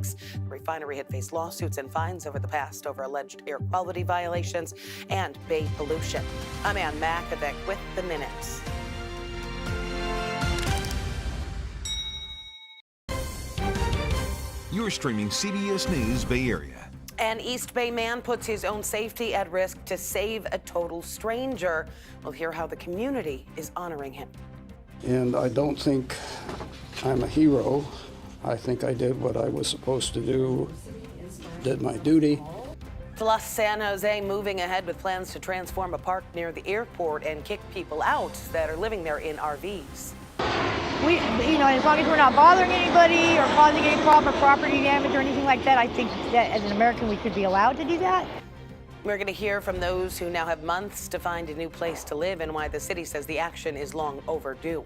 2006. The refinery had faced lawsuits and fines over the past over alleged air quality violations and bay pollution. I'm Ann Makovic with the minutes. You're streaming CBS News Bay Area. An East Bay man puts his own safety at risk to save a total stranger. We'll hear how the community is honoring him. And I don't think I'm a hero. I think I did what I was supposed to do, did my duty. Plus, San Jose moving ahead with plans to transform a park near the airport and kick people out that are living there in RVs. As long as we're not bothering anybody or causing any problem or property damage or anything like that, I think that as an American we should be allowed to do that. We're going to hear from those who now have months to find a new place to live and why the city says the action is long overdue.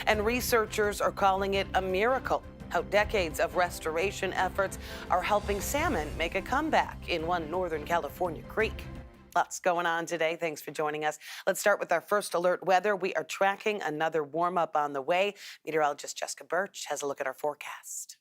And researchers are calling it a miracle, how decades of restoration efforts are helping salmon make a comeback in one Northern California creek. Lots going on today. Thanks for joining us. Let's start with our first alert weather. We are tracking another warm up on the way. Meteorologist Jessica Birch has a look at our forecast.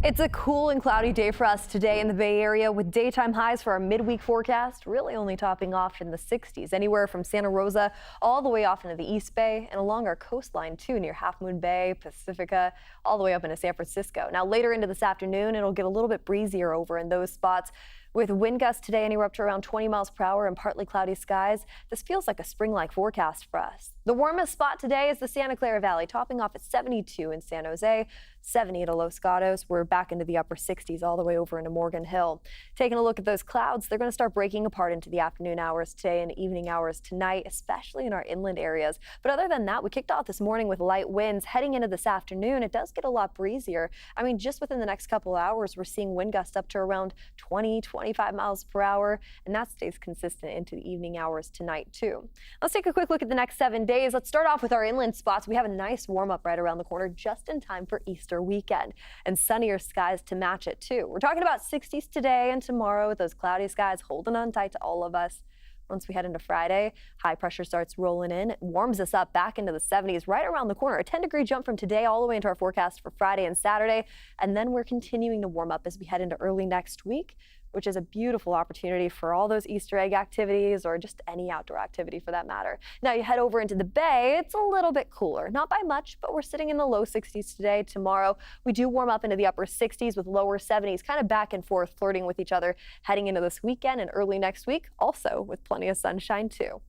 It's a cool and cloudy day for us today in the Bay Area with daytime highs for our midweek forecast, really only topping off in the 60s, anywhere from Santa Rosa all the way off into the East Bay and along our coastline too, near Half Moon Bay, Pacifica, all the way up into San Francisco. Now later into this afternoon, it'll get a little bit breezier over in those spots. With wind gusts today anywhere up to around 20 miles per hour and partly cloudy skies, this feels like a spring-like forecast for us. The warmest spot today is the Santa Clara Valley, topping off at 72 in San Jose, 70 at Los Gatos. We're back into the upper 60s all the way over into Morgan Hill. Taking a look at those clouds, they're going to start breaking apart into the afternoon hours today and evening hours tonight, especially in our inland areas. But other than that, we kicked off this morning with light winds. Heading into this afternoon, it does get a lot breezier. I mean, just within the next couple hours, we're seeing wind gusts up to around 25 miles per hour, and that stays consistent into the evening hours tonight too. Let's take a quick look at the next 7 days. Let's start off with our inland spots. We have a nice warm up right around the corner just in time for Easter weekend, and sunnier skies to match it too. We're talking about 60s today and tomorrow with those cloudy skies holding on tight to all of us. Once we head into Friday, high pressure starts rolling in. It warms us up back into the 70s right around the corner. A 10-degree jump from today all the way into our forecast for Friday and Saturday. And then we're continuing to warm up as we head into early next week, which is a beautiful opportunity for all those Easter egg activities or just any outdoor activity for that matter. Now you head over into the Bay, it's a little bit cooler. Not by much, but we're sitting in the low 60s today. Tomorrow, we do warm up into the upper 60s with lower 70s, kind of back and forth, flirting with each other heading into this weekend and early next week, also with plenty of sunshine too.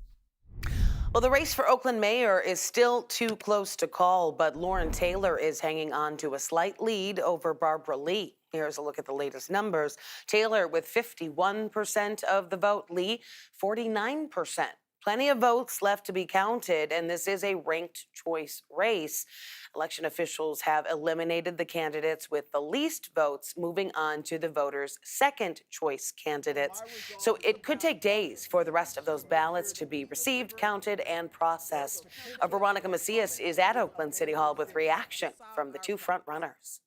Well, the race for Oakland mayor is still too close to call, but Lauren Taylor is hanging on to a slight lead over Barbara Lee. Here's a look at the latest numbers. Taylor with 51% of the vote, Lee 49%. Plenty of votes left to be counted, and this is a ranked choice race. Election officials have eliminated the candidates with the least votes, moving on to the voters' second choice candidates. So it could take days for the rest of those ballots to be received, counted, and processed. Veronica Macias is at Oakland City Hall with reaction from the two front runners.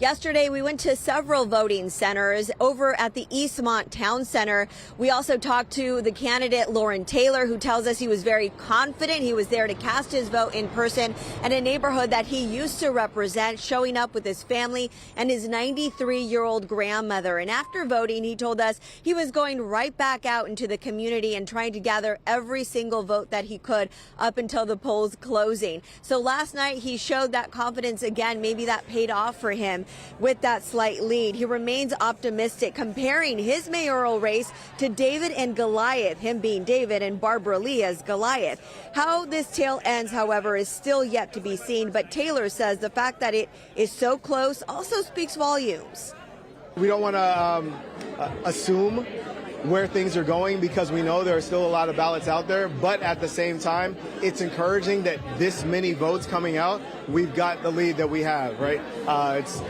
Yesterday, we went to several voting centers over at the Eastmont Town Center. We also talked to the candidate, Lauren Taylor, who tells us he was very confident. He was there to cast his vote in person at a neighborhood that he used to represent, showing up with his family and his 93-year-old grandmother. And after voting, he told us he was going right back out into the community and trying to gather every single vote that he could up until the polls closing. So last night, he showed that confidence again. Maybe that paid off for him with that slight lead. He remains optimistic, comparing his mayoral race to David and Goliath, him being David and Barbara Lee as Goliath. How this tale ends, however, is still yet to be seen, but Taylor says the fact that it is so close also speaks volumes. We don't want to assume where things are going because we know there are still a lot of ballots out there, but at the same time, it's encouraging that this many votes coming out, we've got the lead that we have, right? It's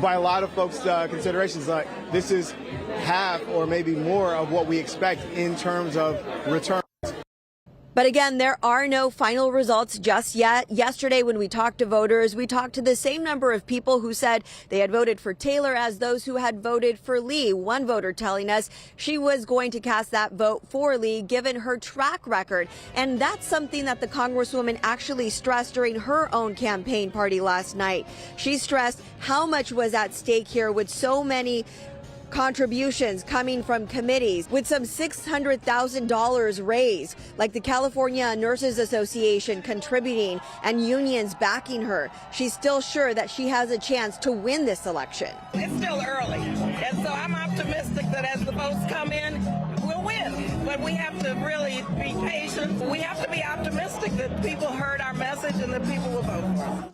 by a lot of folks' considerations, like this is half or maybe more of what we expect in terms of return. But again, there are no final results just yet. Yesterday, when we talked to voters, we talked to the same number of people who said they had voted for Taylor as those who had voted for Lee. One voter telling us she was going to cast that vote for Lee, given her track record. And that's something that the Congresswoman actually stressed during her own campaign party last night. She stressed how much was at stake here with so many contributions coming from committees, with some $600,000 raised, like the California Nurses Association contributing and unions backing her. She's still sure that she has a chance to win this election. It's still early, and so I'm optimistic that as the votes come in, we'll win. But we have to really be patient. We have to be optimistic that people heard our message and that people will vote for us.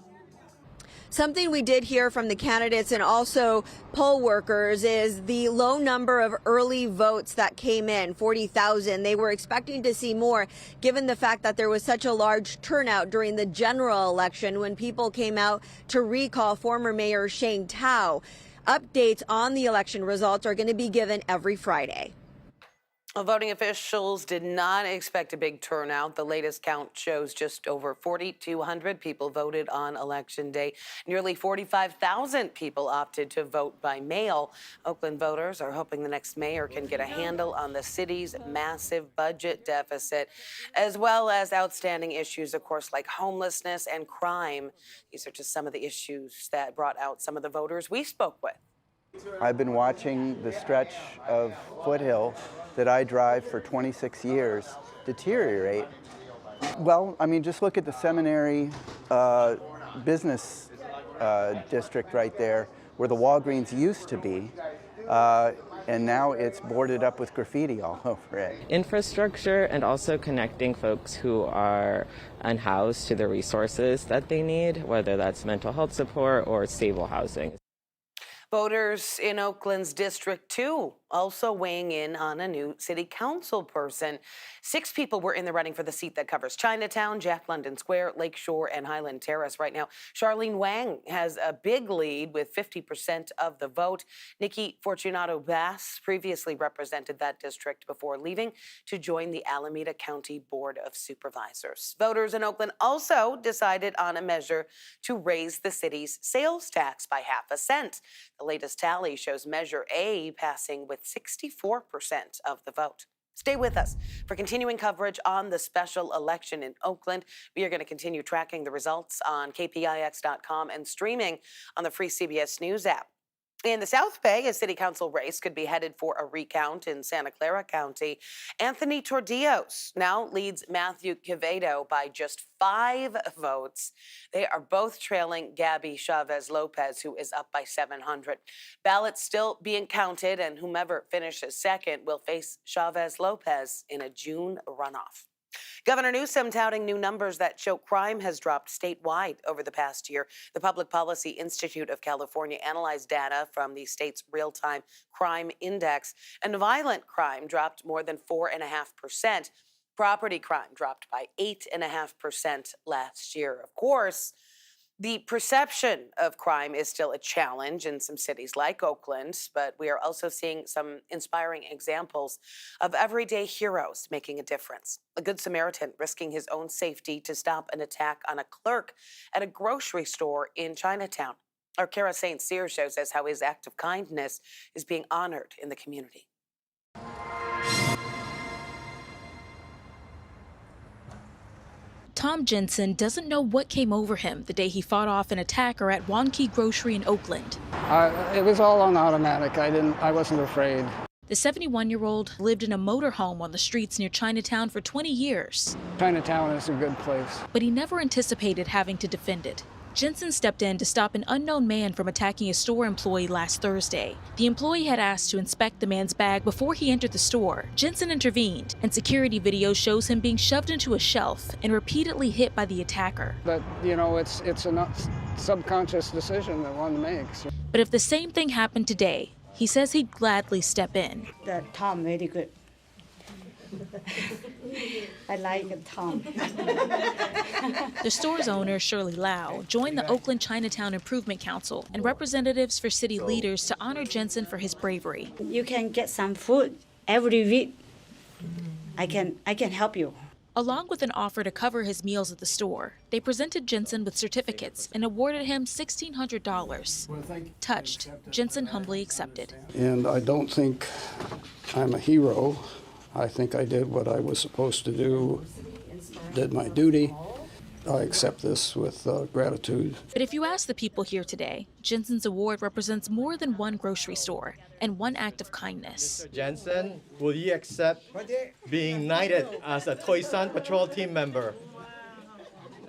Something we did hear from the candidates and also poll workers is the low number of early votes that came in, 40,000. They were expecting to see more, given the fact that there was such a large turnout during the general election when people came out to recall former Mayor Shane Tao. Updates on the election results are going to be given every Friday. Well, voting officials did not expect a big turnout. The latest count shows just over 4,200 people voted on Election Day. Nearly 45,000 people opted to vote by mail. Oakland voters are hoping the next mayor can get a handle on the city's massive budget deficit, as well as outstanding issues, of course, like homelessness and crime. These are just some of the issues that brought out some of the voters we spoke with. I've been watching the stretch of foothill that I drive for 26 years deteriorate. Well, I mean, just look at the Seminary business district right there, where the Walgreens used to be, and now it's boarded up with graffiti all over it. Infrastructure and also connecting folks who are unhoused to the resources that they need, whether that's mental health support or stable housing. Voters in Oakland's District 2 also weighing in on a new city council person. 6 people were in the running for the seat that covers Chinatown, Jack London Square, Lakeshore, and Highland Terrace. Right now, Charlene Wang has a big lead with 50% of the vote. Nikki Fortunato Bass previously represented that district before leaving to join the Alameda County Board of Supervisors. Voters in Oakland also decided on a measure to raise the city's sales tax by half a cent. The latest tally shows Measure A passing with 64% of the vote. Stay with us for continuing coverage on the special election in Oakland. We are going to continue tracking the results on kpix.com and streaming on the free CBS News app. In the South Bay, a city council race could be headed for a recount in Santa Clara County. Anthony Tordillos now leads Matthew Quevedo by just 5 votes. They are both trailing Gabby Chavez-Lopez, who is up by 700. Ballots still being counted, and whomever finishes second will face Chavez-Lopez in a June runoff. Governor Newsom touting new numbers that show crime has dropped statewide over the past year. The Public Policy Institute of California analyzed data from the state's real-time crime index, and violent crime dropped more than 4.5%. Property crime dropped by 8.5% last year. Of course, the perception of crime is still a challenge in some cities like Oakland, but we are also seeing some inspiring examples of everyday heroes making a difference. A Good Samaritan risking his own safety to stop an attack on a clerk at a grocery store in Chinatown. Our Kara St. Cyr shows us how his act of kindness is being honored in the community. Tom Jensen doesn't know what came over him the day he fought off an attacker at Wonky Grocery in Oakland. It was all on automatic. I wasn't afraid. The 71-year-old lived in a motorhome on the streets near Chinatown for 20 years. Chinatown is a good place. But he never anticipated having to defend it. Jensen stepped in to stop an unknown man from attacking a store employee last Thursday. The employee had asked to inspect the man's bag before he entered the store. Jensen intervened, and security video shows him being shoved into a shelf and repeatedly hit by the attacker. But, you know, it's a subconscious decision that one makes. But if the same thing happened today, he says he'd gladly step in. That Tom very good. I like Tom. The store's owner, Shirley Lau, joined the Oakland Chinatown Improvement Council and representatives for city leaders to honor Jensen for his bravery. You can get some food every week. I can help you. Along with an offer to cover his meals at the store, they presented Jensen with certificates and awarded him $1,600. Touched, Jensen humbly accepted. And I don't think I'm a hero. I think I did what I was supposed to do, did my duty. I accept this with gratitude. But if you ask the people here today, Jensen's award represents more than one grocery store and one act of kindness. Mr. Jensen, will you accept being knighted as a Toisan Patrol team member?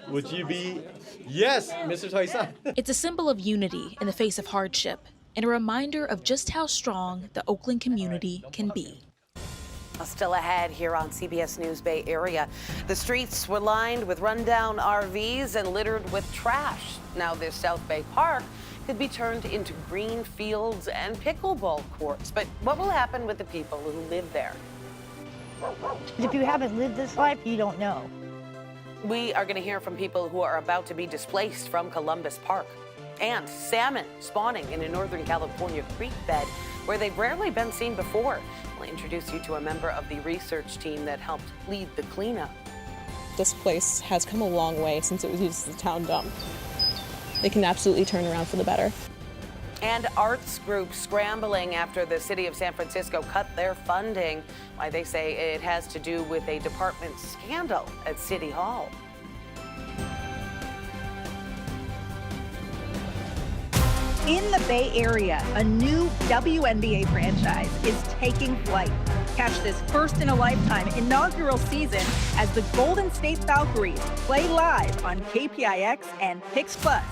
Would you be? Yes, Mr. Toisan. It's a symbol of unity in the face of hardship and a reminder of just how strong the Oakland community can be. Still ahead here on CBS News Bay Area. The streets were lined with rundown RVs and littered with trash. Now this South Bay Park could be turned into green fields and pickleball courts. But what will happen with the people who live there? If you haven't lived this life, you don't know. We are going to hear from people who are about to be displaced from Columbus Park. And salmon spawning in a Northern California creek bed where they've rarely been seen before. We'll introduce you to a member of the research team that helped lead the cleanup. This place has come a long way since it was used as a town dump. They can absolutely turn around for the better. And arts groups scrambling after the city of San Francisco cut their funding. Why they say it has to do with a department scandal at City Hall. In the Bay Area, a new WNBA franchise is taking flight. Catch this first-in-a-lifetime inaugural season as the Golden State Valkyries play live on KPIX and Pix Plus.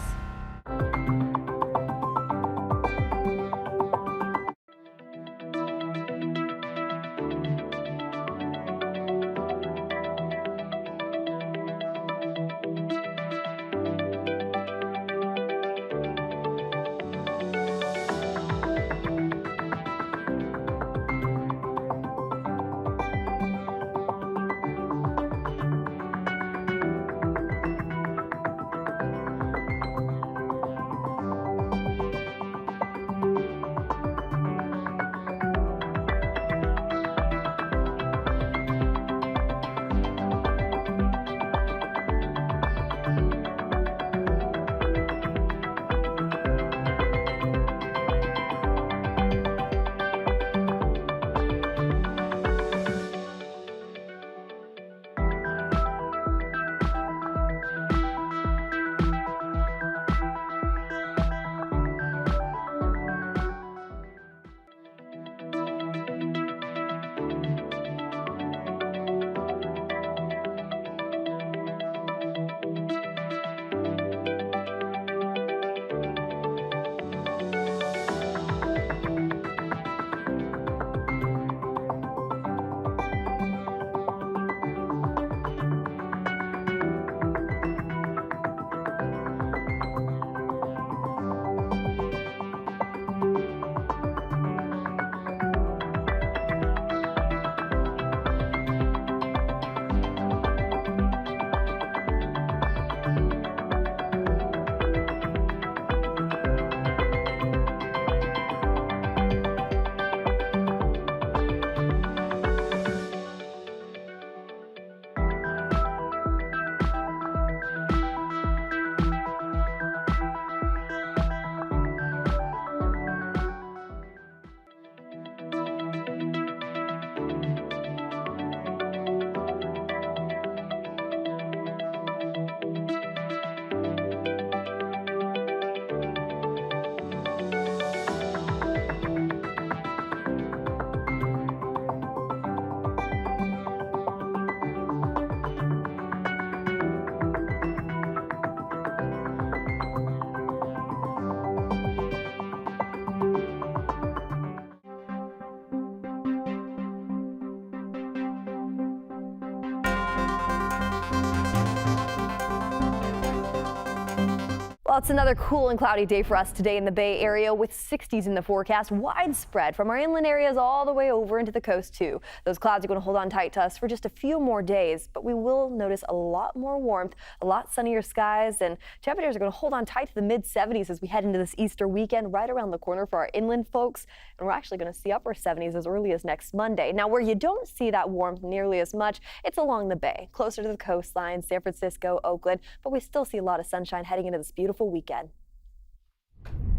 Well, it's another cool and cloudy day for us today in the Bay Area with 60s in the forecast, widespread from our inland areas all the way over into the coast too. Those clouds are going to hold on tight to us for just a few more days, but we will notice a lot more warmth, a lot sunnier skies, and temperatures are going to hold on tight to the mid-70s as we head into this Easter weekend right around the corner for our inland folks. And we're actually going to see upper 70s as early as next Monday. Now, where you don't see that warmth nearly as much, it's along the bay, closer to the coastline, San Francisco, Oakland, but we still see a lot of sunshine heading into this beautiful weekend.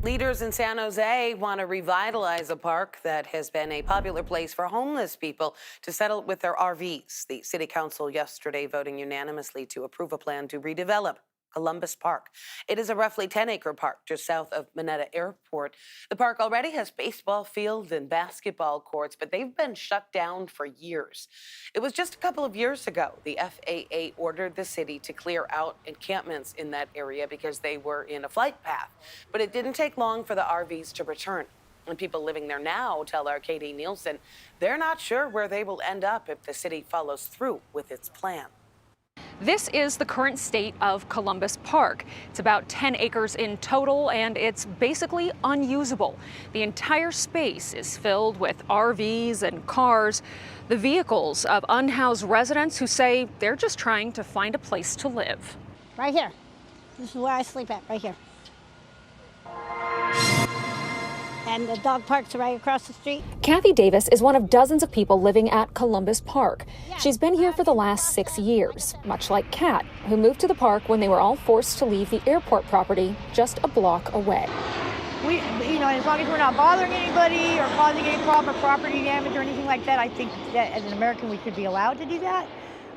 Leaders in San Jose want to revitalize a park that has been a popular place for homeless people to settle with their RVs. The city council yesterday voting unanimously to approve a plan to redevelop Columbus Park. It is a roughly 10-acre park just south of Mineta Airport. The park already has baseball fields and basketball courts, but they've been shut down for years. It was just a couple of years ago the FAA ordered the city to clear out encampments in that area because they were in a flight path. But it didn't take long for the RVs to return. And people living there now tell our Katie Nielsen they're not sure where they will end up if the city follows through with its plan. This is the current state of Columbus Park. It's about 10 acres in total, and it's basically unusable. The entire space is filled with RVs and cars, the vehicles of unhoused residents who say they're just trying to find a place to live. Right here. This is where I sleep at, right here. And the dog parks are right across the street. Kathy Davis is one of dozens of people living at Columbus Park. She's been here for the last 6 years, much like Kat, who moved to the park when they were all forced to leave the airport property just a block away. We, as long as we're not bothering anybody or causing any problem or property damage or anything like that, I think that as an American we should be allowed to do that.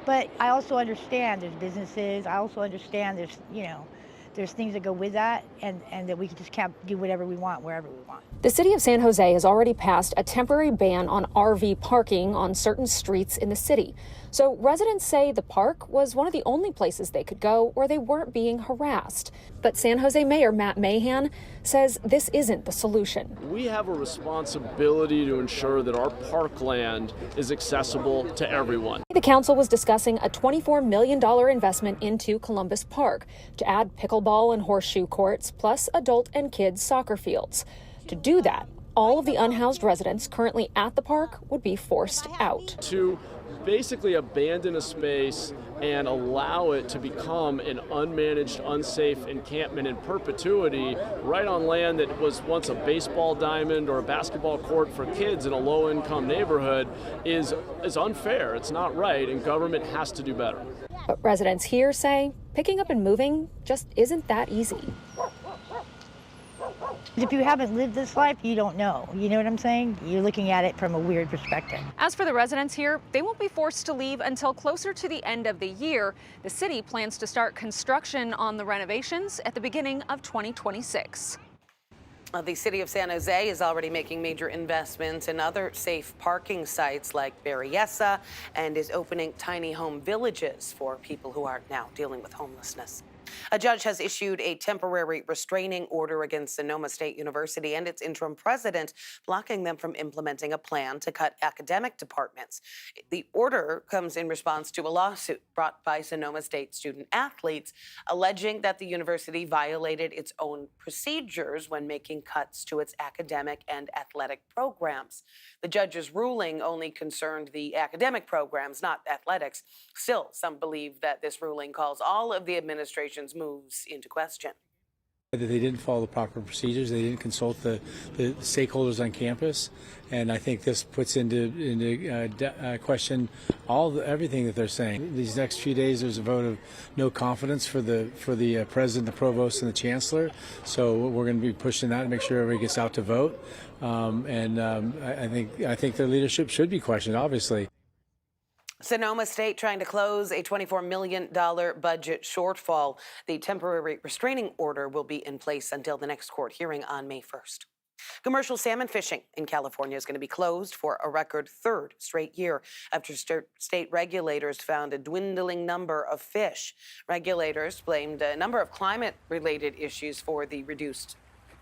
But I also understand there's businesses. I also understand there's things that go with that, and that we just can't do whatever we want, wherever we want. The city of San Jose has already passed a temporary ban on RV parking on certain streets in the city. So residents say the park was one of the only places they could go where they weren't being harassed. But San Jose Mayor Matt Mahan says this isn't the solution. We have a responsibility to ensure that our parkland is accessible to everyone. The council was discussing a $24 million investment into Columbus Park to add pickleball and horseshoe courts, plus adult and kids soccer fields. To do that, all of the unhoused residents currently at the park would be forced out. To basically abandon a space and allow it to become an unmanaged, unsafe encampment in perpetuity right on land that was once a baseball diamond or a basketball court for kids in a low-income neighborhood is unfair. It's not right, and government has to do better. But residents here say picking up and moving just isn't that easy. If you haven't lived this life, you don't know. You know what I'm saying? You're looking at it from a weird perspective. As for the residents here, they won't be forced to leave until closer to the end of the year. The city plans to start construction on the renovations at the beginning of 2026. The city of San Jose is already making major investments in other safe parking sites like Berryessa and is opening tiny home villages for people who are now dealing with homelessness. A judge has issued a temporary restraining order against Sonoma State University and its interim president, blocking them from implementing a plan to cut academic departments. The order comes in response to a lawsuit brought by Sonoma State student athletes, alleging that the university violated its own procedures when making cuts to its academic and athletic programs. The judge's ruling only concerned the academic programs, not athletics. Still, some believe that this ruling calls all of the administration's moves into question. They didn't follow the proper procedures. They didn't consult the stakeholders on campus, and I think this puts into question everything that they're saying. These next few days, there's a vote of no confidence for the president, the provost, and the chancellor. So we're going to be pushing that to make sure everybody gets out to vote. I think their leadership should be questioned, obviously. Sonoma State trying to close a $24 million budget shortfall. The temporary restraining order will be in place until the next court hearing on May 1st. Commercial salmon fishing in California is going to be closed for a record third straight year after state regulators found a dwindling number of fish. Regulators blamed a number of climate-related issues for the reduced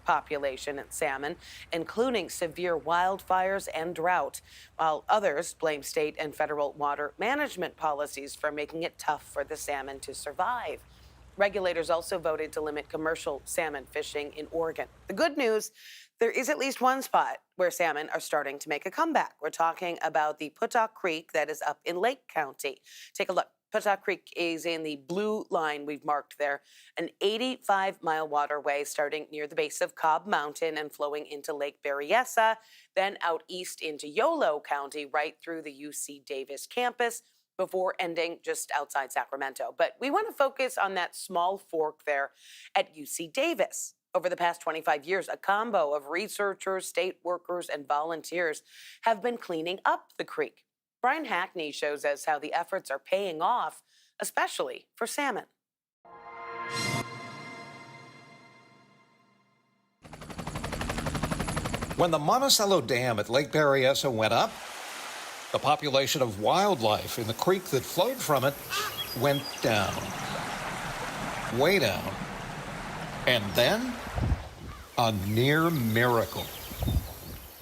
population and salmon, including severe wildfires and drought, while others blame state and federal water management policies for making it tough for the salmon to survive. Regulators also voted to limit commercial salmon fishing in Oregon. The good news, there is at least one spot where salmon are starting to make a comeback. We're talking about the Puttock Creek that is up in Lake County. Take a look. Puttock Creek is in the blue line we've marked there, an 85-mile waterway starting near the base of Cobb Mountain and flowing into Lake Berryessa, then out east into Yolo County, right through the UC Davis campus, before ending just outside Sacramento. But we want to focus on that small fork there at UC Davis. Over the past 25 years, a combo of researchers, state workers, and volunteers have been cleaning up the creek. Brian Hackney shows us how the efforts are paying off, especially for salmon. When the Monticello Dam at Lake Berryessa went up, the population of wildlife in the creek that flowed from it went down, way down. And then, a near miracle.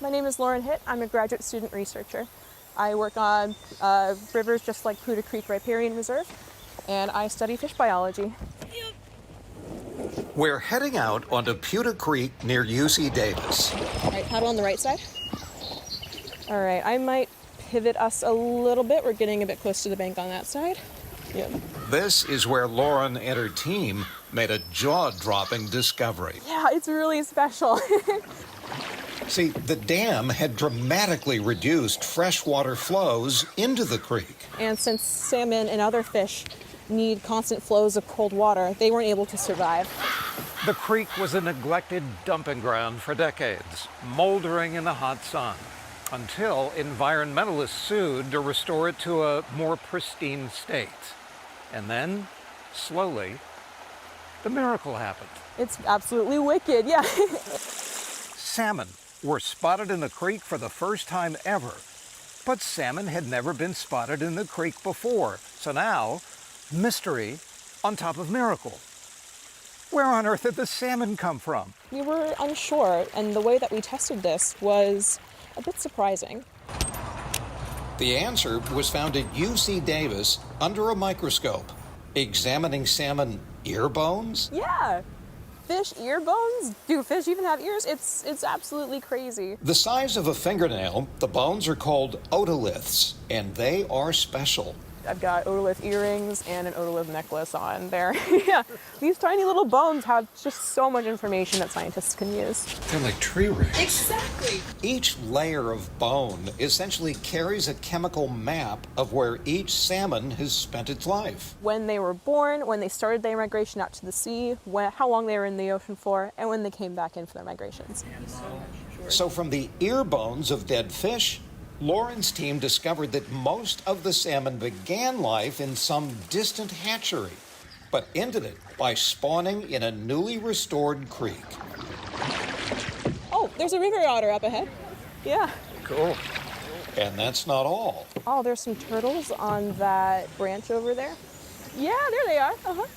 My name is Lauren Hitt. I'm a graduate student researcher. I work on rivers just like Puttock Creek Riparian Reserve, and I study fish biology. We're heading out onto Puttock Creek near UC Davis. All right, paddle on the right side. All right, I might pivot us a little bit. We're getting a bit close to the bank on that side. Yep. This is where Lauren and her team made a jaw-dropping discovery. Yeah, it's really special. See, the dam had dramatically reduced freshwater flows into the creek. And since salmon and other fish need constant flows of cold water, they weren't able to survive. The creek was a neglected dumping ground for decades, moldering in the hot sun, until environmentalists sued to restore it to a more pristine state. And then, slowly, the miracle happened. It's absolutely wicked, yeah. Salmon were spotted in the creek for the first time ever. But salmon had never been spotted in the creek before. So now, mystery on top of miracle. Where on earth did the salmon come from? We were unsure, and the way that we tested this was a bit surprising. The answer was found at UC Davis under a microscope, examining salmon ear bones. Yeah. Fish ear bones? Do fish even have ears? It's absolutely crazy. The size of a fingernail, the bones are called otoliths, and they are special. I've got otolith earrings and an otolith necklace on there. Yeah, these tiny little bones have just so much information that scientists can use. They're like tree rings. Exactly. Each layer of bone essentially carries a chemical map of where each salmon has spent its life. When they were born, when they started their migration out to the sea, how long they were in the ocean for, and when they came back in for their migrations. So from the ear bones of dead fish, Lauren's team discovered that most of the salmon began life in some distant hatchery, but ended it by spawning in a newly restored creek. Oh, there's a river otter up ahead. Yeah. Cool. And that's not all. Oh, there's some turtles on that branch over there. Yeah, there they are. Uh-huh.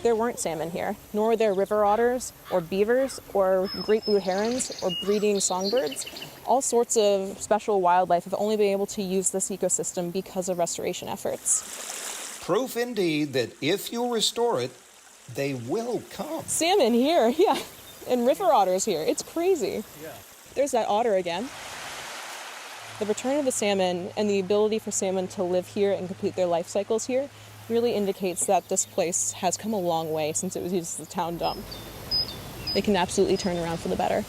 There weren't salmon here, nor were there river otters or beavers or great blue herons or breeding songbirds. All sorts of special wildlife have only been able to use this ecosystem because of restoration efforts. Proof indeed that if you restore it, they will come. Salmon here, yeah, and river otters here. It's crazy. Yeah. There's that otter again. The return of the salmon and the ability for salmon to live here and complete their life cycles here really indicates that this place has come a long way since it was used as a town dump. They can absolutely turn around for the better.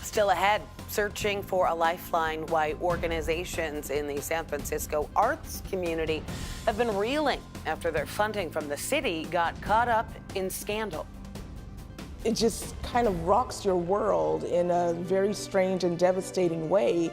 Still ahead, searching for a lifeline why organizations in the San Francisco arts community have been reeling after their funding from the city got caught up in scandal. It just kind of rocks your world in a very strange and devastating way.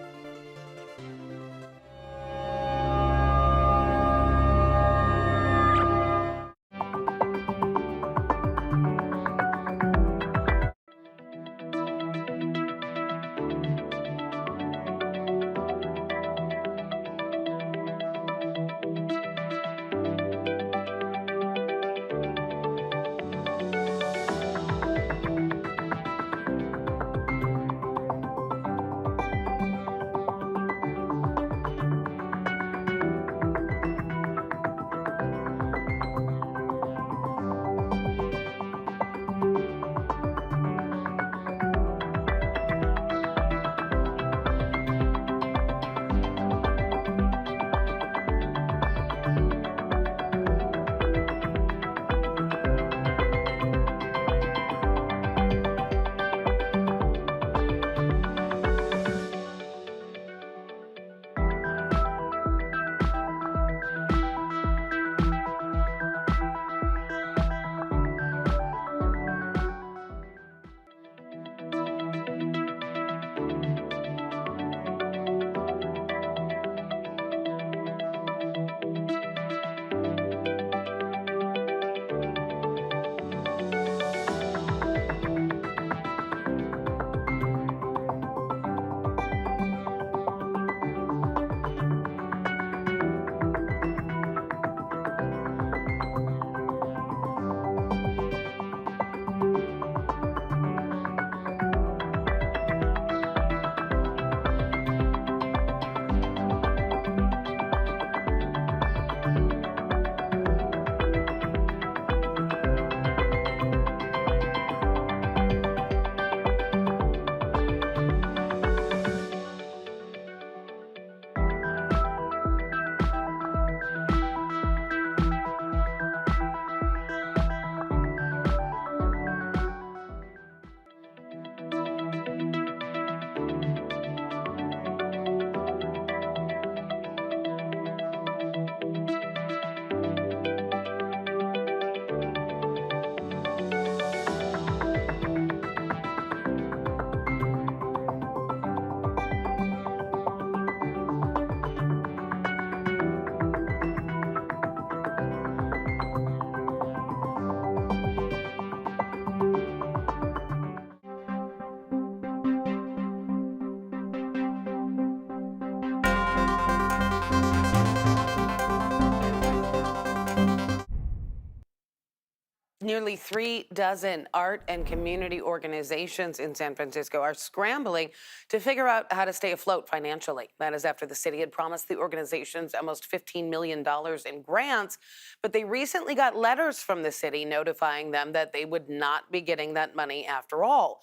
Nearly 36 art and community organizations in San Francisco are scrambling to figure out how to stay afloat financially. That is after the city had promised the organizations almost $15 million in grants, but they recently got letters from the city notifying them that they would not be getting that money after all.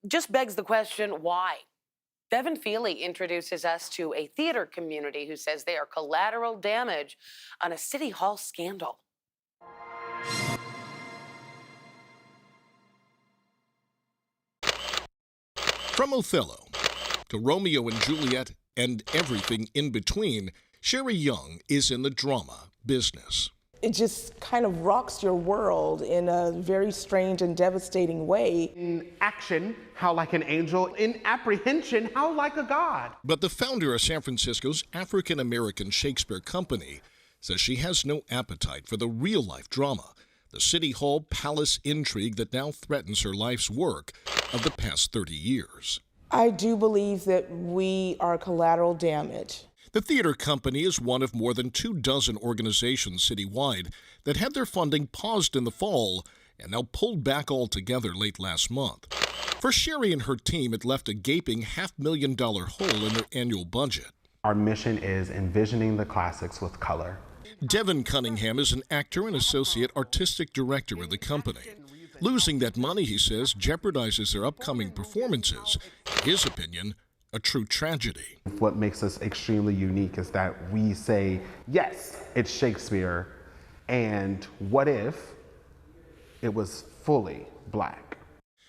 Just begs the question, why? Devin Feely introduces us to a theater community who says they are collateral damage on a city hall scandal. From Othello to Romeo and Juliet and everything in between, Sherry Young is in the drama business. It just kind of rocks your world in a very strange and devastating way. In action, how like an angel. In apprehension, how like a god. But the founder of San Francisco's African American Shakespeare Company says she has no appetite for the real-life drama, the City Hall palace intrigue that now threatens her life's work of the past 30 years. I do believe that we are collateral damage. The theater company is one of more than 24 organizations citywide that had their funding paused in the fall and now pulled back altogether late last month. For Sherry and her team, it left a gaping $500,000 hole in their annual budget. Our mission is envisioning the classics with color. Devin Cunningham is an actor and associate artistic director of the company. Losing that money, he says, jeopardizes their upcoming performances. In his opinion, a true tragedy. What makes us extremely unique is that we say, yes, it's Shakespeare, and what if it was fully black?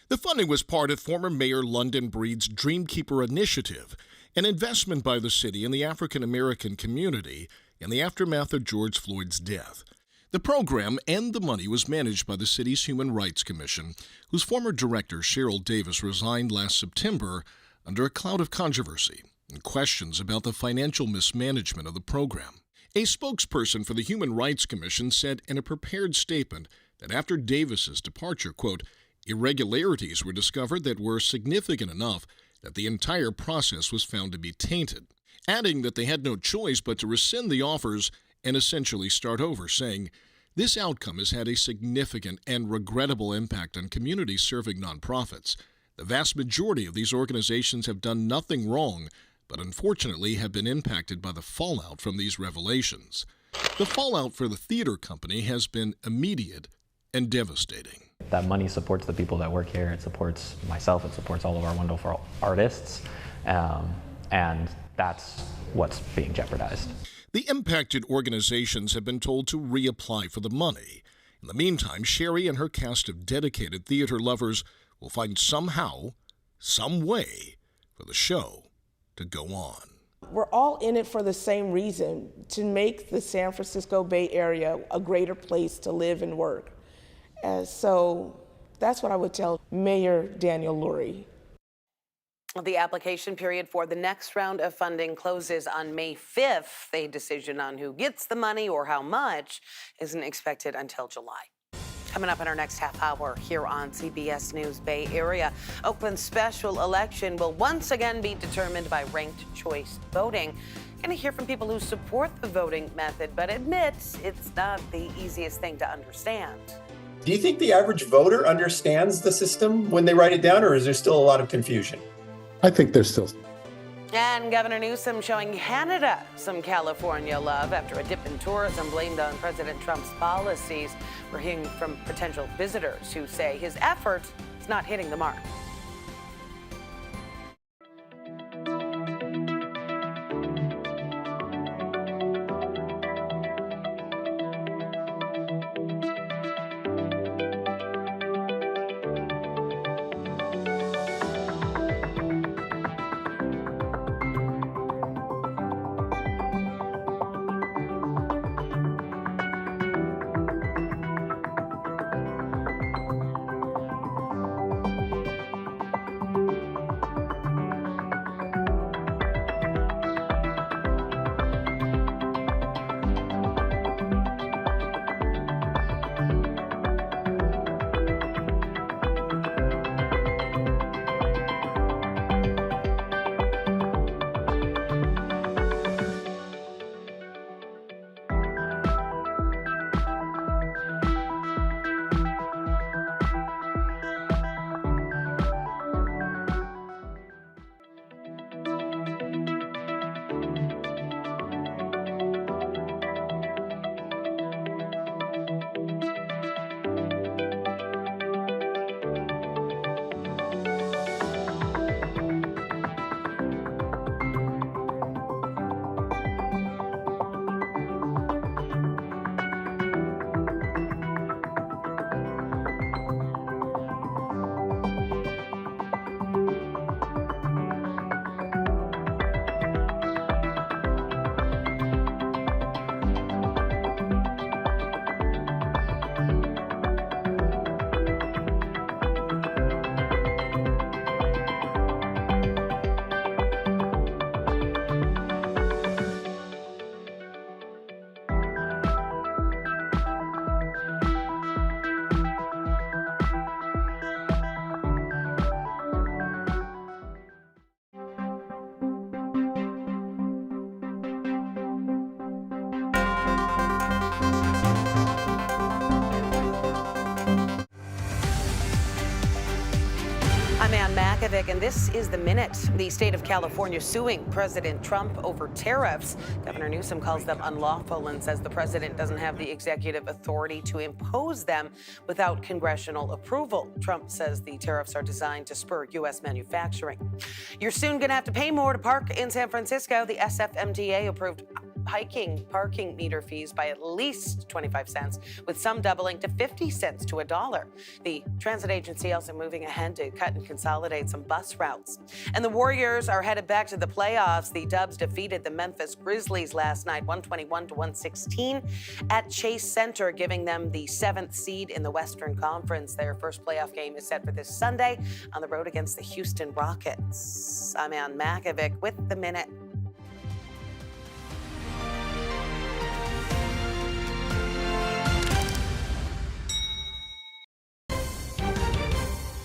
The funding was part of former Mayor London Breed's Dreamkeeper initiative, an investment by the city in the African American community in the aftermath of George Floyd's death. The program and the money was managed by the city's Human Rights Commission, whose former director, Cheryl Davis, resigned last September under a cloud of controversy and questions about the financial mismanagement of the program. A spokesperson for the Human Rights Commission said in a prepared statement that after Davis's departure, quote, irregularities were discovered that were significant enough that the entire process was found to be tainted, adding that they had no choice but to rescind the offers and essentially start over, saying, this outcome has had a significant and regrettable impact on communities serving nonprofits. The vast majority of these organizations have done nothing wrong, but unfortunately have been impacted by the fallout from these revelations. The fallout for the theater company has been immediate and devastating. That money supports the people that work here. It supports myself. It supports all of our wonderful artists. And that's what's being jeopardized. The impacted organizations have been told to reapply for the money. In the meantime, Sherry and her cast of dedicated theater lovers will find somehow, some way, for the show to go on. We're all in it for the same reason, to make the San Francisco Bay Area a greater place to live and work. And so that's what I would tell Mayor Daniel Lurie. The application period for the next round of funding closes on May 5th. A decision on who gets the money or how much isn't expected until July. Coming up in our next half hour here on CBS News Bay Area, Oakland's special election will once again be determined by ranked choice voting. Going to hear from people who support the voting method, but admits it's not the easiest thing to understand. Do you think the average voter understands the system when they write it down, or is there still a lot of confusion? I think there's still. And Governor Newsom showing Canada some California love after a dip in tourism blamed on President Trump's policies. We're hearing from potential visitors who say his effort is not hitting the mark. Makovic, and this is the Minute. The state of California suing President Trump over tariffs. Governor Newsom calls them unlawful and says the president doesn't have the executive authority to impose them without congressional approval. Trump says the tariffs are designed to spur U.S. manufacturing. You're soon going to have to pay more to park in San Francisco. The SFMTA approved hiking parking meter fees by at least 25 cents, with some doubling to 50 cents to $1. The transit agency also moving ahead to cut and consolidate some bus routes. And the Warriors are headed back to the playoffs. The Dubs defeated the Memphis Grizzlies last night, 121-116 at Chase Center, giving them the 7th seed in the Western Conference. Their first playoff game is set for this Sunday on the road against the Houston Rockets. I'm Ann Makovic with the Minute.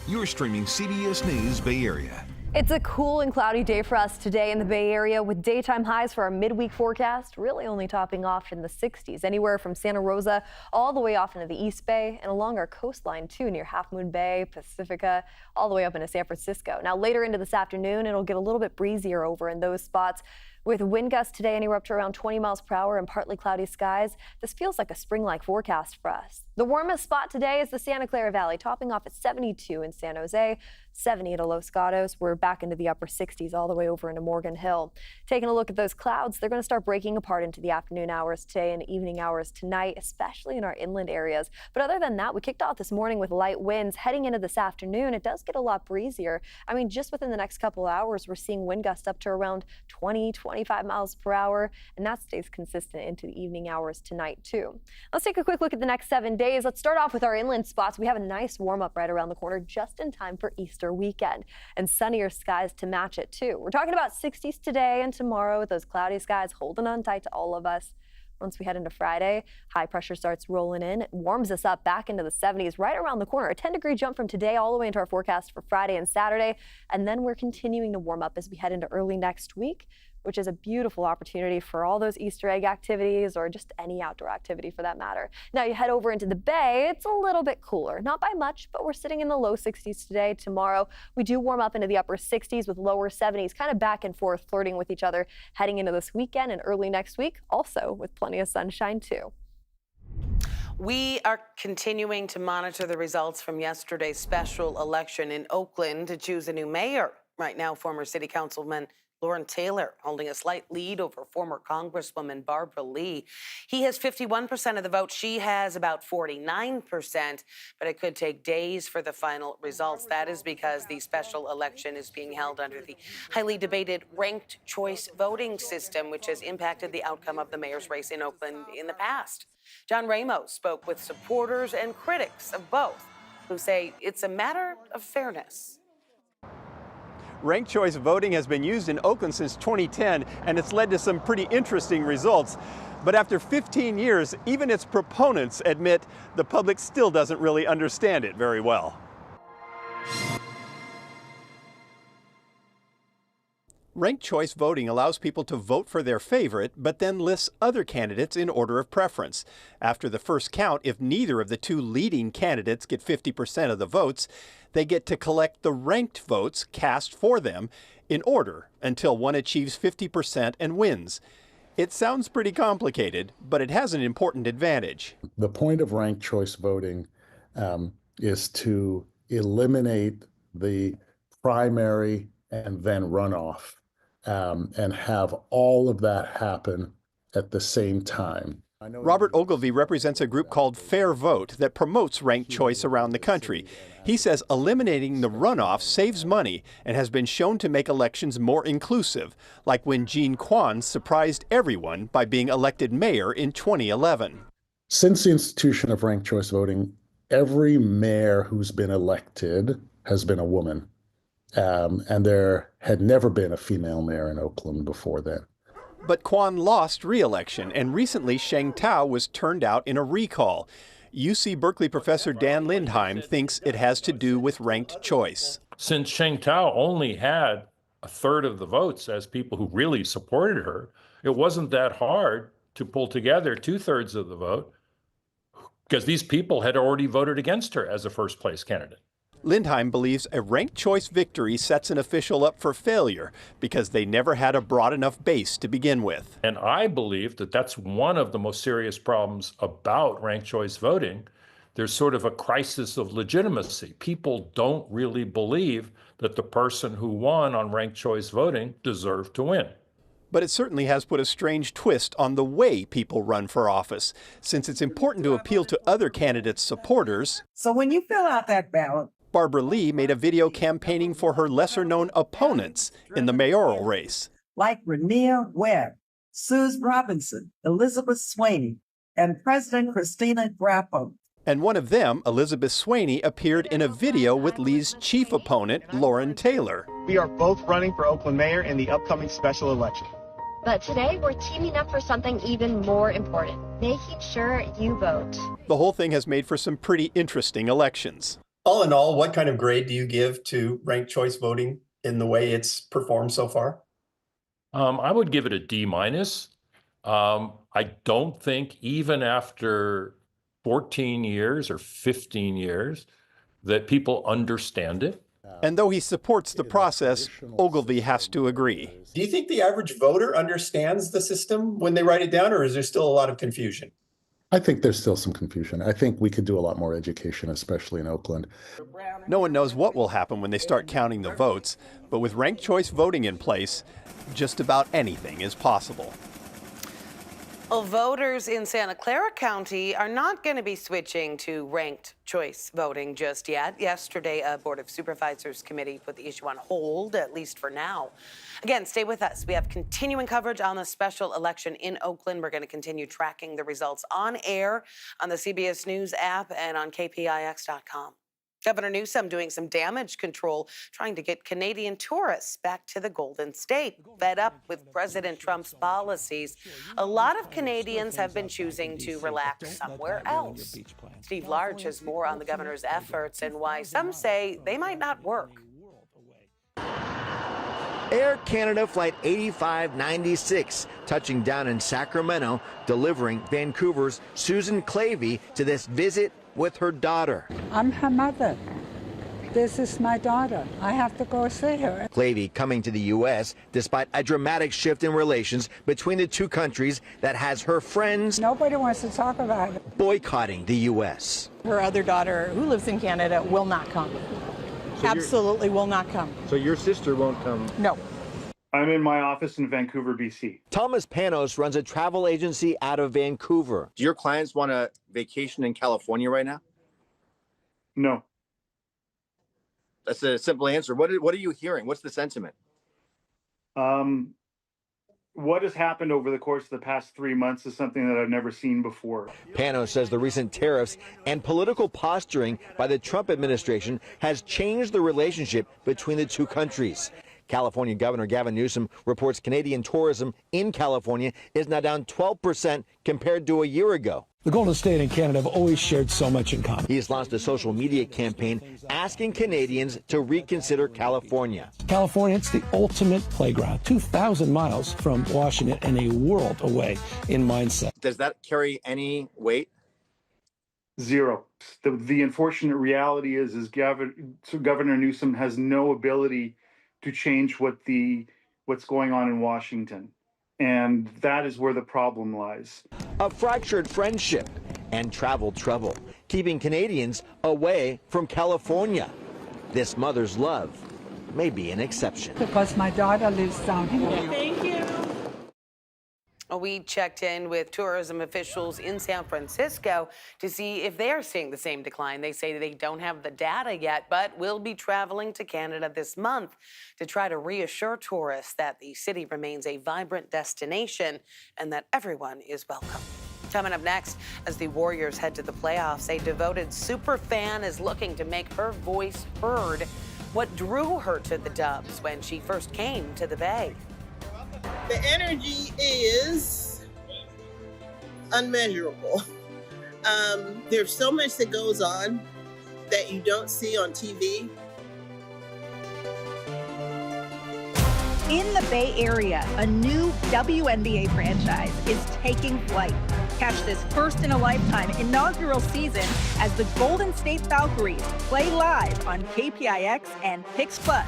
You're streaming CBS News Bay Area. It's a cool and cloudy day for us today in the Bay Area with daytime highs for our midweek forecast, really only topping off in the 60s, anywhere from Santa Rosa all the way off into the East Bay and along our coastline too, near Half Moon Bay, Pacifica, all the way up into San Francisco. Now later into this afternoon, it'll get a little bit breezier over in those spots, with wind gusts today anywhere up to around 20 miles per hour and partly cloudy skies. This feels like a spring-like forecast for us. The warmest spot today is the Santa Clara Valley, topping off at 72 in San Jose, 70 at Los Gatos. We're back into the upper 60s all the way over into Morgan Hill. Taking a look at those clouds, they're going to start breaking apart into the afternoon hours today and evening hours tonight, especially in our inland areas. But other than that, we kicked off this morning with light winds. Heading into this afternoon, it does get a lot breezier. I mean, just within the next couple hours, we're seeing wind gusts up to around 25 miles per hour, and that stays consistent into the evening hours tonight too. Let's take a quick look at the next 7 days. Let's start off with our inland spots. We have a nice warm up right around the corner just in time for Easter weekend, and sunnier skies to match it too. We're talking about 60s today and tomorrow with those cloudy skies holding on tight to all of us. Once we head into Friday, high pressure starts rolling in. It warms us up back into the 70s right around the corner. A 10-degree jump from today all the way into our forecast for Friday and Saturday. And then we're continuing to warm up as we head into early next week, which is a beautiful opportunity for all those Easter egg activities or just any outdoor activity for that matter. Now you head over into the Bay, it's a little bit cooler. Not by much, but we're sitting in the low 60s today. Tomorrow, we do warm up into the upper 60s with lower 70s, kind of back and forth, flirting with each other heading into this weekend and early next week, also with plenty of sunshine too. We are continuing to monitor the results from yesterday's special election in Oakland to choose a new mayor. Right now, former city councilman Lauren Taylor holding a slight lead over former Congresswoman Barbara Lee. He has 51% of the vote. She has about 49%, but it could take days for the final results. That is because the special election is being held under the highly debated ranked choice voting system, which has impacted the outcome of the mayor's race in Oakland in the past. John Ramos spoke with supporters and critics of both, who say it's a matter of fairness. Ranked choice voting has been used in Oakland since 2010, and it's led to some pretty interesting results. But after 15 years, even its proponents admit the public still doesn't really understand it very well. Ranked choice voting allows people to vote for their favorite, but then lists other candidates in order of preference. After the first count, if neither of the two leading candidates get 50% of the votes, they get to collect the ranked votes cast for them in order until one achieves 50% and wins. It sounds pretty complicated, but it has an important advantage. The point of ranked choice voting is to eliminate the primary and then runoff, and have all of that happen at the same time. Robert Ogilvie represents a group called Fair Vote that promotes ranked choice around the country. He says eliminating the runoff saves money and has been shown to make elections more inclusive, like when Jean Quan surprised everyone by being elected mayor in 2011. Since the institution of ranked choice voting, every mayor who's been elected has been a woman. And there had never been a female mayor in Oakland before then. But Quan lost re-election, and recently Sheng Tao was turned out in a recall. UC Berkeley professor Dan Lindheim thinks it has to do with ranked choice. Since Sheng Tao only had a third of the votes as people who really supported her, it wasn't that hard to pull together 2/3 of the vote because these people had already voted against her as a first place candidate. Lindheim believes a ranked choice victory sets an official up for failure because they never had a broad enough base to begin with. And I believe that that's one of the most serious problems about ranked choice voting. There's sort of a crisis of legitimacy. People don't really believe that the person who won on ranked choice voting deserved to win. But it certainly has put a strange twist on the way people run for office, since it's important to appeal to other candidates' supporters. So when you fill out that ballot, Barbara Lee made a video campaigning for her lesser-known opponents in the mayoral race. like Rainier Webb, Suze Robinson, Elizabeth Sweeney, and President Christina Grappo. And one of them, Elizabeth Sweeney, appeared in a video with Lee's chief opponent, Lauren Taylor. We are both running for Oakland mayor in the upcoming special election. But today we're teaming up for something even more important, making sure you vote. The whole thing has made for some pretty interesting elections. All in all, what kind of grade do you give to ranked choice voting in the way it's performed so far? I would give it a D-. I don't think even after 14 years or 15 years that people understand it. And though he supports the process, Ogilvy has to agree. Do you think the average voter understands the system when they write it down, or is there still a lot of confusion? I think there's still some confusion. I think we could do a lot more education, especially in Oakland. No one knows what will happen when they start counting the votes, but with ranked choice voting in place, just about anything is possible. Well, voters in Santa Clara County are not going to be switching to ranked choice voting just yet. Yesterday, a Board of Supervisors committee put the issue on hold, at least for now. Again, stay with us. We have continuing coverage on the special election in Oakland. We're going to continue tracking the results on air on the CBS News app and on KPIX.com. Governor Newsom doing some damage control, trying to get Canadian tourists back to the Golden State. Fed up with President Trump's policies, a lot of Canadians have been choosing to relax somewhere else. Steve Large has more on the governor's efforts and why some say they might not work. Air Canada Flight 8596 touching down in Sacramento, delivering Vancouver's Susan Clavey to this visit with her daughter. I'm her mother. This is my daughter. I have to go see her. Clavey coming to the U.S. despite a dramatic shift in relations between the two countries that has her friends. Nobody wants to talk about it. Boycotting the U.S. Her other daughter, who lives in Canada, will not come. So absolutely will not come. So your sister won't come? No. I'm in my office in Vancouver, BC. Thomas Panos runs a travel agency out of Vancouver. Do your clients want a vacation in California right now? No. That's a simple answer. What are you hearing? What's the sentiment? What has happened over the course of the past 3 months is something that I've never seen before. Panos says the recent tariffs and political posturing by the Trump administration has changed the relationship between the two countries. California Governor Gavin Newsom reports Canadian tourism in California is now down 12% compared to a year ago. The Golden State and Canada have always shared so much in common. He's launched a social media campaign asking Canadians to reconsider California. California, it's the ultimate playground, 2,000 miles from Washington and a world away in mindset. Does that carry any weight? Zero. The unfortunate reality is Governor Newsom has no ability to change what's going on in Washington. And that is where the problem lies. A fractured friendship and travel trouble, keeping Canadians away from California. This mother's love may be an exception. Because my daughter lives down here. Thank you. We checked in with tourism officials in San Francisco to see if they're seeing the same decline. They say they don't have the data yet, but will be traveling to Canada this month to try to reassure tourists that the city remains a vibrant destination and that everyone is welcome. Coming up next, as the Warriors head to the playoffs, a devoted super fan is looking to make her voice heard. What drew her to the Dubs when she first came to the Bay? The energy is unmeasurable. There's so much that goes on that you don't see on TV. In the Bay Area, a new WNBA franchise is taking flight. Catch this first-in-a-lifetime inaugural season as the Golden State Valkyries play live on KPIX and Pix Plus.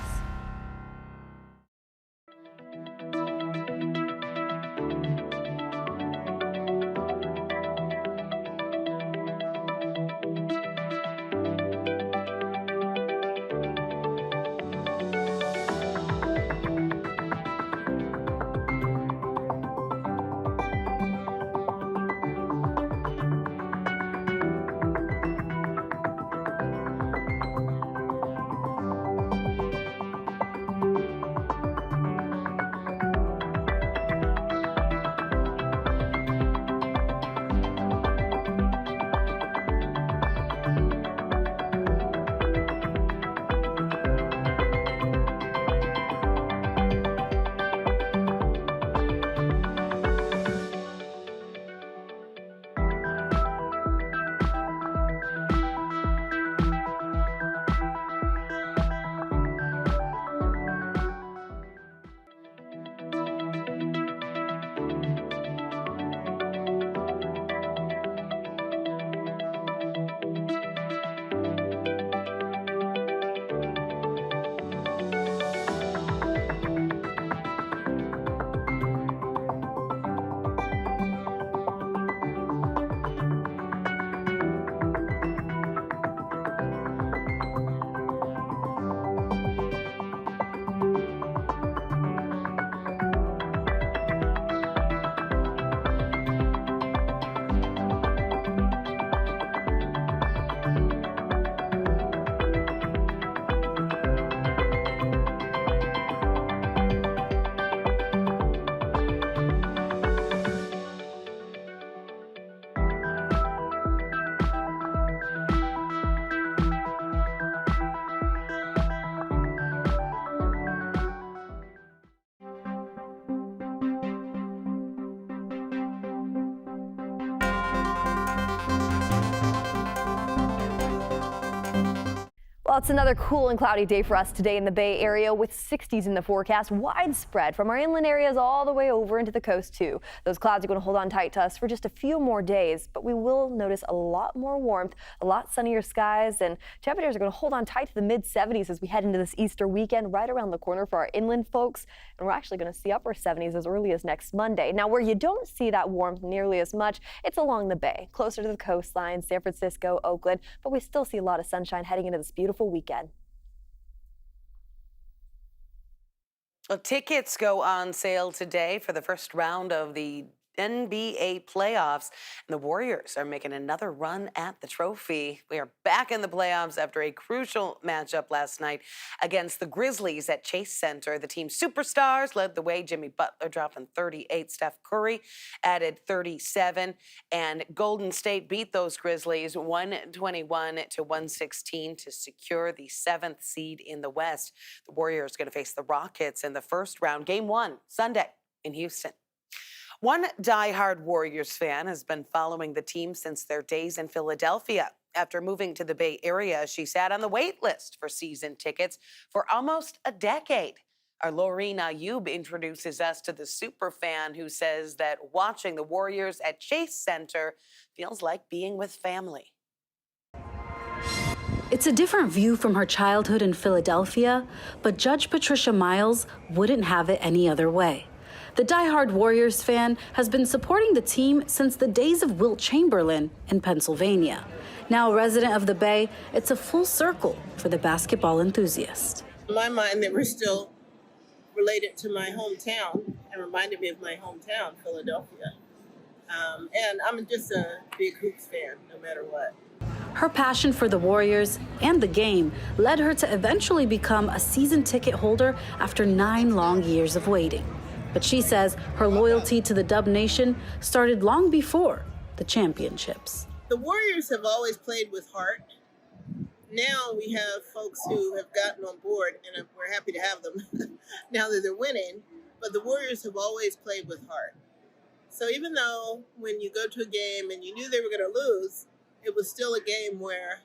Well, it's another cool and cloudy day for us today in the Bay Area with 60s in the forecast, widespread from our inland areas all the way over into the coast too. Those clouds are going to hold on tight to us for just a few more days, but we will notice a lot more warmth, a lot sunnier skies, and temperatures are going to hold on tight to the mid-70s as we head into this Easter weekend right around the corner for our inland folks. And we're actually going to see upper 70s as early as next Monday. Now, where you don't see that warmth nearly as much, it's along the bay, closer to the coastline, San Francisco, Oakland, but we still see a lot of sunshine heading into this beautiful weekend. Well, tickets go on sale today for the first round of the NBA playoffs, and the Warriors are making another run at the trophy. We are back in the playoffs after a crucial matchup last night against the Grizzlies at Chase Center. The team's superstars led the way. Jimmy Butler dropping 38. Steph Curry added 37. And Golden State beat those Grizzlies 121-116 to secure the 7th seed in the West. The Warriors are going to face the Rockets in the first round. Game 1, Sunday in Houston. One diehard Warriors fan has been following the team since their days in Philadelphia. After moving to the Bay Area, she sat on the wait list for season tickets for almost a decade. Our Laureen Ayub introduces us to the super fan who says that watching the Warriors at Chase Center feels like being with family. It's a different view from her childhood in Philadelphia, but Judge Patricia Miles wouldn't have it any other way. The diehard Warriors fan has been supporting the team since the days of Wilt Chamberlain in Pennsylvania. Now a resident of the Bay, it's a full circle for the basketball enthusiast. In my mind, they were still related to my hometown and reminded me of my hometown, Philadelphia. And I'm just a big hoops fan, no matter what. Her passion for the Warriors and the game led her to eventually become a season ticket holder after 9 long years of waiting. But she says her loyalty to the Dub Nation started long before the championships. The Warriors have always played with heart. Now we have folks who have gotten on board, and we're happy to have them now that they're winning. But the Warriors have always played with heart. So even though when you go to a game and you knew they were going to lose, it was still a game where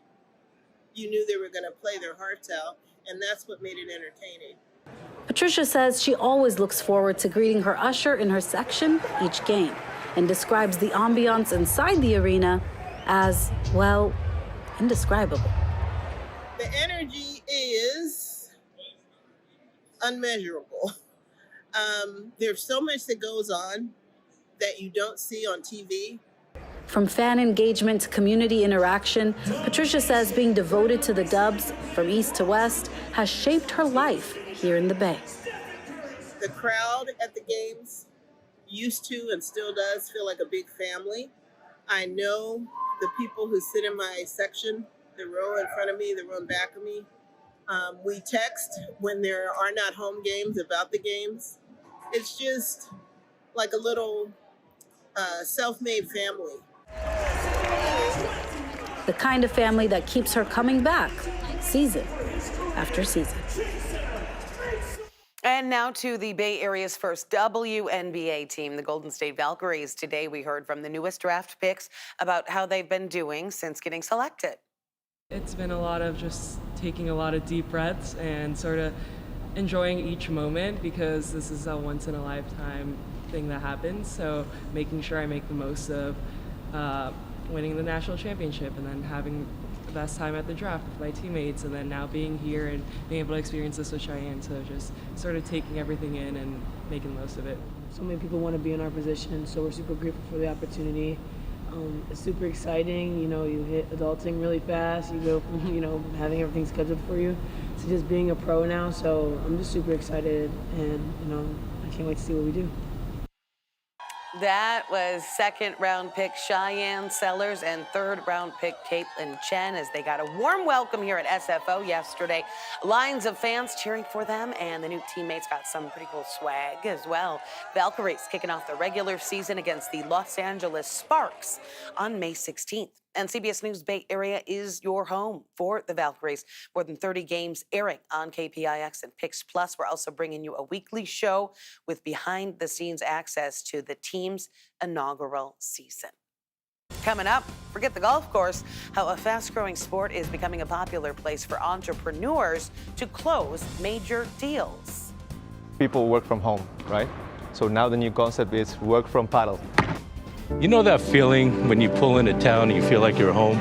you knew they were going to play their hearts out, and that's what made it entertaining. Patricia says she always looks forward to greeting her usher in her section each game and describes the ambiance inside the arena as, well, indescribable. The energy is unmeasurable. There's so much that goes on that you don't see on TV. From fan engagement to community interaction, Patricia says being devoted to the Dubs from east to west has shaped her life here in the Bay. The crowd at the games used to and still does feel like a big family. I know the people who sit in my section, the row in front of me, the row in back of me. We text when there are not home games about the games. It's just like a little self-made family. The kind of family that keeps her coming back season after season. And now to the Bay Area's first WNBA team, the Golden State Valkyries. Today we heard from the newest draft picks about how they've been doing since getting selected. It's been a lot of just taking a lot of deep breaths and sort of enjoying each moment, because this is a once-in-a-lifetime thing that happens. So making sure I make the most of winning the national championship and then having the best time at the draft with my teammates, and then now being here and being able to experience this with Cheyenne. So just sort of taking everything in and making the most of it. So many people want to be in our position, so we're super grateful for the opportunity. It's super exciting. You know, you hit adulting really fast. You go from, having everything scheduled for you to just being a pro now. So I'm just super excited, and, I can't wait to see what we do. That was second-round pick Cheyenne Sellers and third-round pick Caitlin Chen as they got a warm welcome here at SFO yesterday. Lines of fans cheering for them, and the new teammates got some pretty cool swag as well. Valkyries kicking off the regular season against the Los Angeles Sparks on May 16th. And CBS News Bay Area is your home for the Valkyries. More than 30 games airing on KPIX and Pix Plus. We're also bringing you a weekly show with behind-the-scenes access to the team's inaugural season. Coming up, forget the golf course, how a fast-growing sport is becoming a popular place for entrepreneurs to close major deals. People work from home, right? So now the new concept is work from paddle. You know that feeling when you pull into town and you feel like you're home?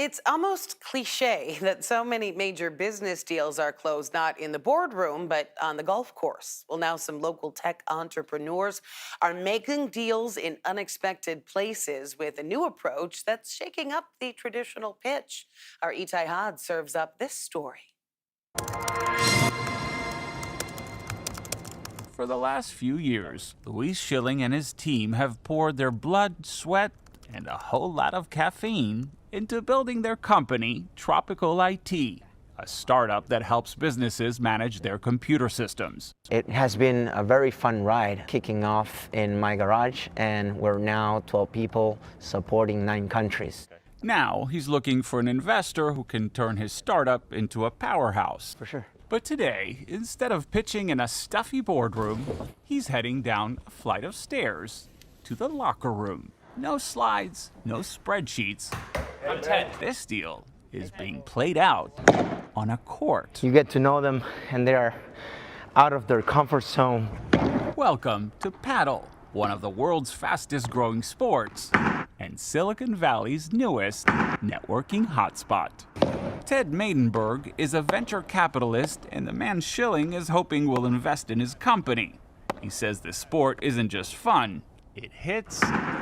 It's almost cliche that so many major business deals are closed not in the boardroom, but on the golf course. Well, now some local tech entrepreneurs are making deals in unexpected places with a new approach that's shaking up the traditional pitch. Our Itai Had serves up this story. For the last few years, Luis Schilling and his team have poured their blood, sweat, and a whole lot of caffeine into building their company, Tropical IT, a startup that helps businesses manage their computer systems. It has been a very fun ride, kicking off in my garage, and we're now 12 people supporting 9 countries. Now he's looking for an investor who can turn his startup into a powerhouse. For sure. But today, instead of pitching in a stuffy boardroom, he's heading down a flight of stairs to the locker room. No slides, no spreadsheets. I'm Ted. This deal is being played out on a court. You get to know them, and they are out of their comfort zone. Welcome to Paddle, one of the world's fastest growing sports and Silicon Valley's newest networking hotspot. Ted Maidenberg is a venture capitalist, and the man Schilling is hoping will invest in his company. He says the sport isn't just fun, it hits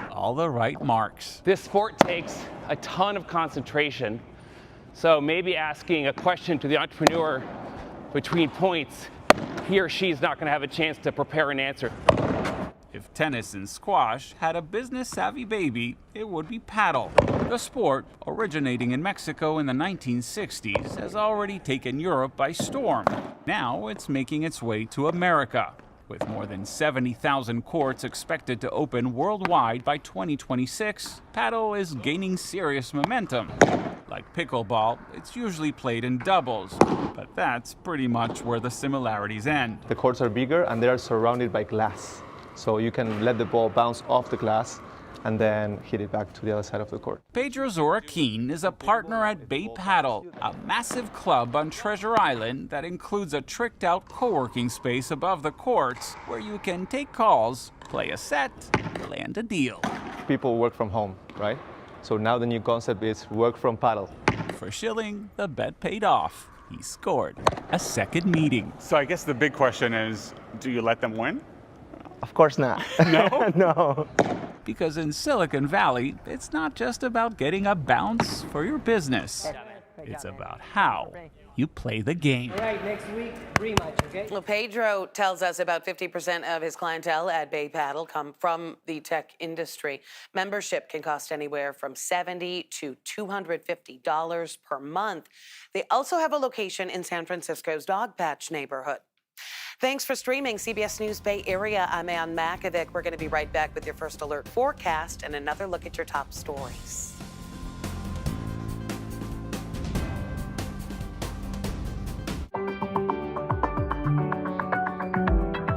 all the right marks. This sport takes a ton of concentration, so maybe asking a question to the entrepreneur between points, he or she is not going to have a chance to prepare an answer. If tennis and squash had a business-savvy baby, it would be paddle. The sport, originating in Mexico in the 1960s, has already taken Europe by storm. Now it's making its way to America. With more than 70,000 courts expected to open worldwide by 2026, paddle is gaining serious momentum. Like pickleball, it's usually played in doubles, but that's pretty much where the similarities end. The courts are bigger and they are surrounded by glass. So you can let the ball bounce off the glass and then hit it back to the other side of the court. Pedro Zoraquin is a partner at Bay Paddle, a massive club on Treasure Island that includes a tricked-out co-working space above the courts where you can take calls, play a set, land a deal. People work from home, right? So now the new concept is work from paddle. For Schilling, the bet paid off. He scored a second meeting. So I guess the big question is, do you let them win? Of course not. No? No. Because in Silicon Valley, it's not just about getting a bounce for your business. It's about how you play the game. All right, next week, rematch, okay? Well, Pedro tells us about 50% of his clientele at Bay Paddle come from the tech industry. Membership can cost anywhere from $70 to $250 per month. They also have a location in San Francisco's Dogpatch neighborhood. Thanks for streaming CBS News Bay Area. I'm Ann Makovic. We're going to be right back with your First Alert forecast and another look at your top stories.